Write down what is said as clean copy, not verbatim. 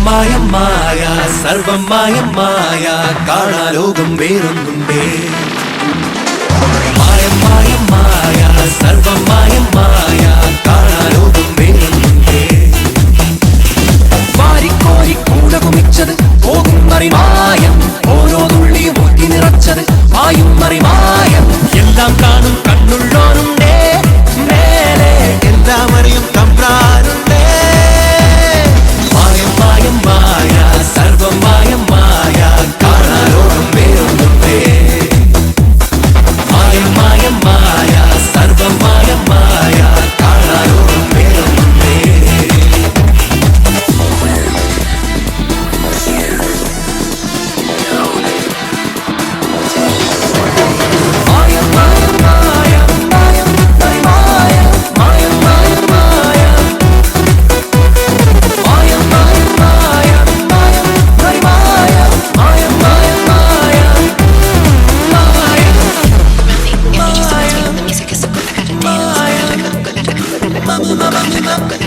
മായ സർവം മായ കാണാലോകം വേറൊന്നുണ്ടേ മായ സർവം മായ കാണാലോകം വേറൊന്നുണ്ടേ വാരിക്കോരി കൂടകുമിച്ചത് പോകും മറിമായം ഓരോ തുള്ളിയും ഊറ്റി നിറച്ചത് വായും മറിമായം എല്ലാം കാണും കണ്ണുള്ളോനുണ്ടേ മേലെ എല്ലാം അറിയും തമ്പ്രാനുണ്ടേ മായ സർവം മായ കാണാലോകം വേറൊന്നുണ്ടേ മായ സർവം മായ കാണാലോകം വേറൊന്നുണ്ടേ Mama,